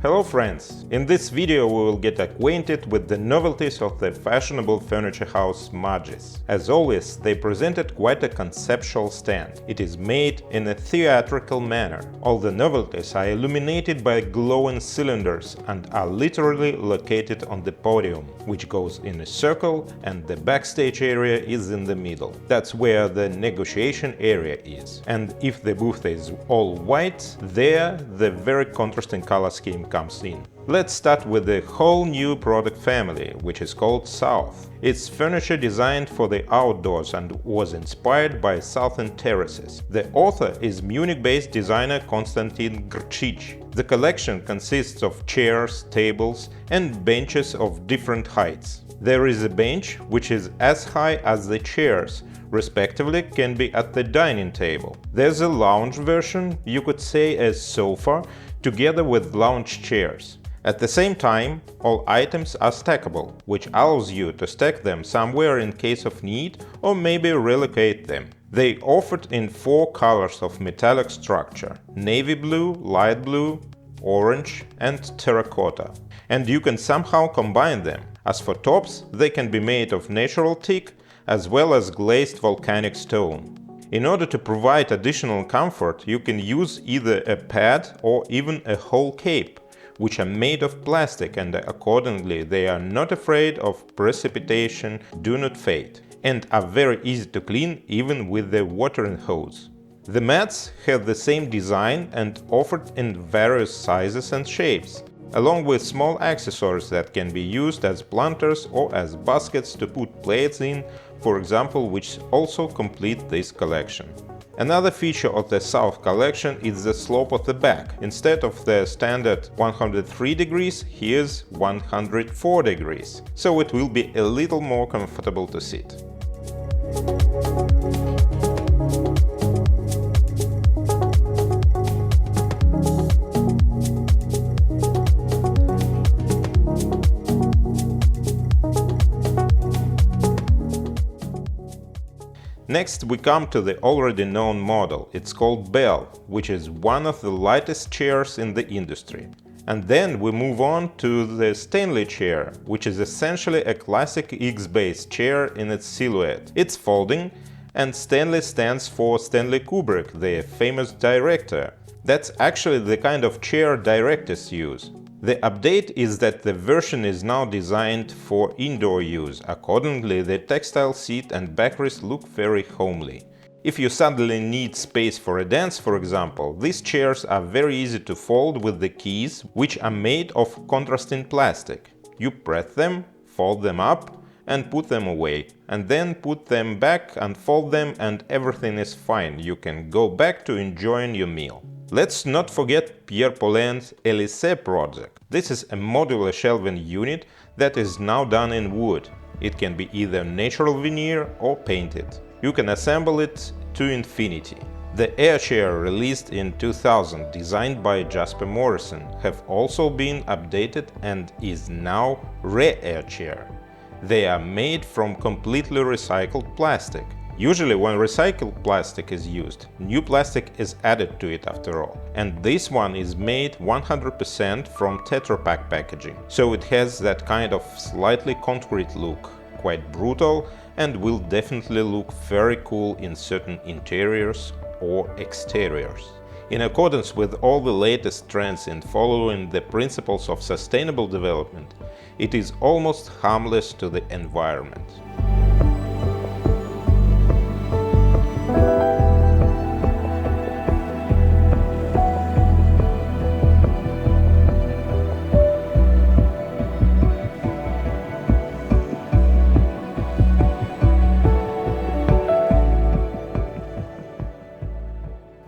Hello friends! In this video we will get acquainted with the novelties of the fashionable furniture house MAGIS. As always, they presented quite a conceptual stand. It is made in a theatrical manner. All the novelties are illuminated by glowing cylinders and are literally located on the podium, which goes in a circle, and the backstage area is in the middle. That's where the negotiation area is. And if the booth is all white, there the very contrasting color scheme comes in. Let's start with the whole new product family, which is called South. It's furniture designed for the outdoors and was inspired by southern terraces. The author is Munich-based designer Konstantin Grcic. The collection consists of chairs, tables, and benches of different heights. There is a bench which is as high as the chairs, respectively can be at the dining table. There's a lounge version, you could say a sofa, together with lounge chairs. At the same time, all items are stackable, which allows you to stack them somewhere in case of need or maybe relocate them. They offered in 4 colors of metallic structure: navy blue, light blue, orange and terracotta. And you can somehow combine them. As for tops, they can be made of natural teak as well as glazed volcanic stone. In order to provide additional comfort, you can use either a pad or even a whole cape, which are made of plastic, and accordingly they are not afraid of precipitation, do not fade, and are very easy to clean even with the watering hose. The mats have the same design and offered in various sizes and shapes, along with small accessories that can be used as planters or as baskets to put plates in, for example, which also complete this collection. Another feature of the South collection is the slope of the back. Instead of the standard 103 degrees, here's 104 degrees, so it will be a little more comfortable to sit. Next we come to the already known model. It's called Bell, which is one of the lightest chairs in the industry. And then we move on to the Stanley chair, which is essentially a classic X-based chair in its silhouette. It's folding, and Stanley stands for Stanley Kubrick, the famous director. That's actually the kind of chair directors use. The update is that the version is now designed for indoor use. Accordingly, the textile seat and backrest look very homely. If you suddenly need space for a dance, for example, these chairs are very easy to fold with the keys, which are made of contrasting plastic. You press them, fold them up, and put them away, and then put them back and fold them, and everything is fine. You can go back to enjoying your meal. Let's not forget Pierre Paulin's Elysée project. This is a modular shelving unit that is now done in wood. It can be either natural veneer or painted. You can assemble it to infinity. The Air-Chair, released in 2000, designed by Jasper Morrison, have also been updated and is now Air-Chair. They are made from completely recycled plastic. Usually when recycled plastic is used, new plastic is added to it after all. And this one is made 100% from Tetra Pak packaging, so it has that kind of slightly concrete look, quite brutal, and will definitely look very cool in certain interiors or exteriors. In accordance with all the latest trends and following the principles of sustainable development, it is almost harmless to the environment.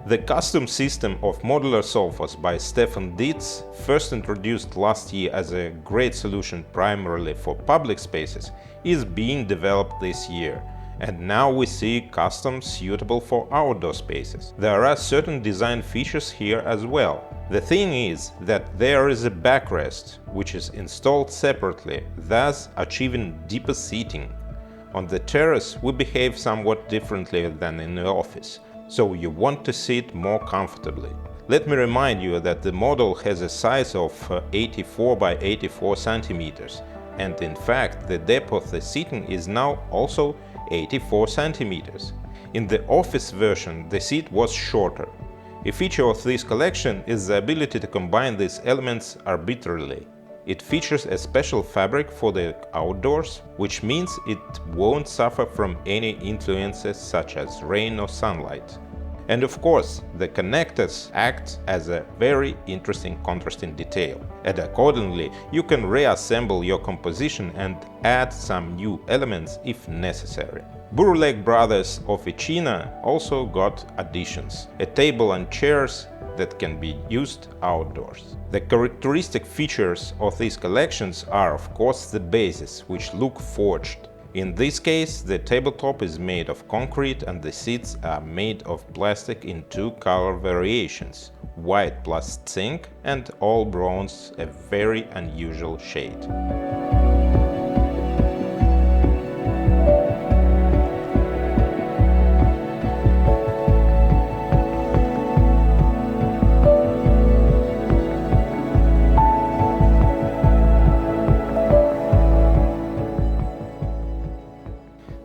The custom system of modular sofas by Stefan Diez, first introduced last year as a great solution primarily for public spaces, is being developed this year, and now we see custom suitable for outdoor spaces. There are certain design features here as well. The thing is that there is a backrest, which is installed separately, thus achieving deeper seating. On the terrace we behave somewhat differently than in the office, so you want to sit more comfortably. Let me remind you that the model has a size of 84 by 84 centimeters, and in fact the depth of the seating is now also 84 centimeters. In the office version the seat was shorter. A feature of this collection is the ability to combine these elements arbitrarily. It features a special fabric for the outdoors, which means it won't suffer from any influences such as rain or sunlight. And of course, the connectors act as a very interesting contrasting detail, and accordingly you can reassemble your composition and add some new elements if necessary. Bouroullec brothers Officina also got additions, a table and chairs that can be used outdoors. The characteristic features of these collections are of course the bases, which look forged. In this case, the tabletop is made of concrete and the seats are made of plastic in two color variations, white plus zinc and all bronze, a very unusual shade.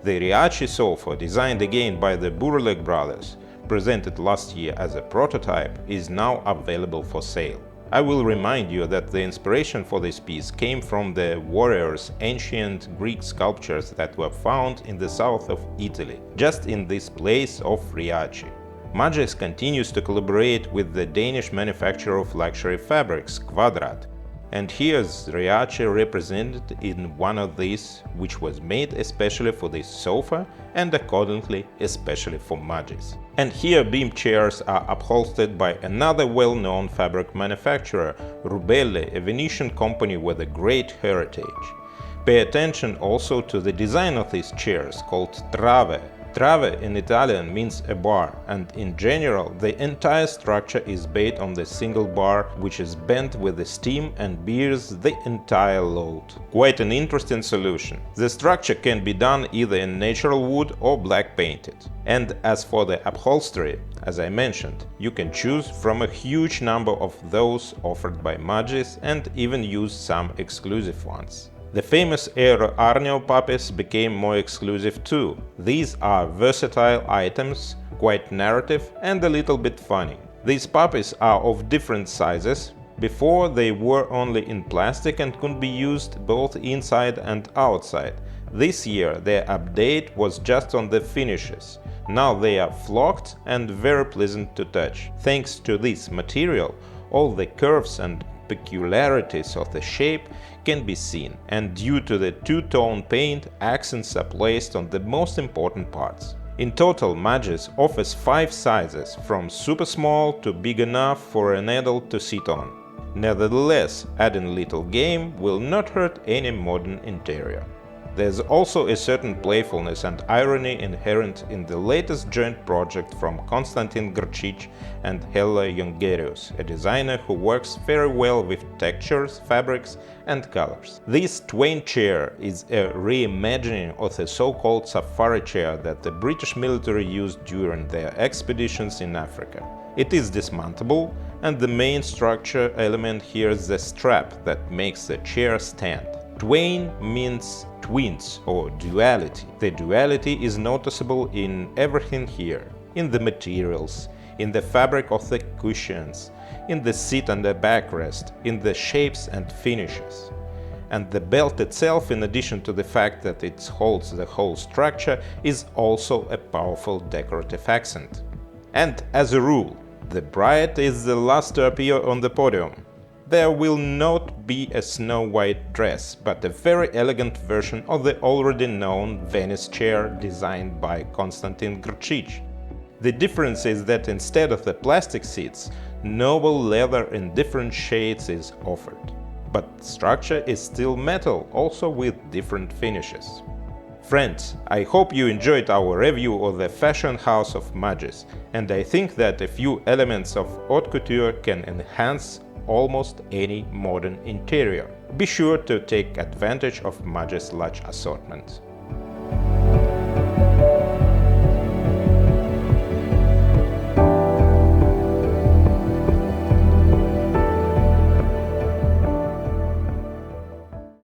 The Riace sofa, designed again by the Bouroullec brothers, presented last year as a prototype, is now available for sale. I will remind you that the inspiration for this piece came from the warriors' ancient Greek sculptures that were found in the south of Italy, just in this place of Riace. MAGIS continues to collaborate with the Danish manufacturer of luxury fabrics, Kvadrat. And here's Riace represented in one of these, which was made especially for this sofa and accordingly especially for MAGIS. And here beam chairs are upholstered by another well-known fabric manufacturer, Rubelli, a Venetian company with a great heritage. Pay attention also to the design of these chairs, called trave. Trave in Italian means a bar, and in general the entire structure is based on the single bar, which is bent with the steam and bears the entire load. Quite an interesting solution. The structure can be done either in natural wood or black painted. And as for the upholstery, as I mentioned, you can choose from a huge number of those offered by MAGIS and even use some exclusive ones. The famous Air-Armchair puppies became more exclusive too. These are versatile items, quite narrative and a little bit funny. These puppies are of different sizes. Before they were only in plastic and could be used both inside and outside. This year their update was just on the finishes. Now they are flocked and very pleasant to touch. Thanks to this material, all the curves and peculiarities of the shape can be seen, and due to the two-tone paint, accents are placed on the most important parts. In total, MAGIS offers 5 sizes, from super small to big enough for an adult to sit on. Nevertheless, adding little game will not hurt any modern interior. There's also a certain playfulness and irony inherent in the latest joint project from Konstantin Grcic and Hella Jongerius, a designer who works very well with textures, fabrics and colors. This Twain chair is a reimagining of the so-called safari chair that the British military used during their expeditions in Africa. It is dismountable, and the main structure element here is the strap that makes the chair stand. Twain means twins or duality. The duality is noticeable in everything here, in the materials, in the fabric of the cushions, in the seat and the backrest, in the shapes and finishes. And the belt itself, in addition to the fact that it holds the whole structure, is also a powerful decorative accent. And as a rule, the bride is the last to appear on the podium. There will not be a snow-white dress, but a very elegant version of the already known Venice chair designed by Konstantin Grcic. The difference is that instead of the plastic seats, noble leather in different shades is offered. But the structure is still metal, also with different finishes. Friends, I hope you enjoyed our review of the fashion house of MAGIS, and I think that a few elements of haute couture can enhance almost any modern interior. Be sure to take advantage of MAGIS' large assortment.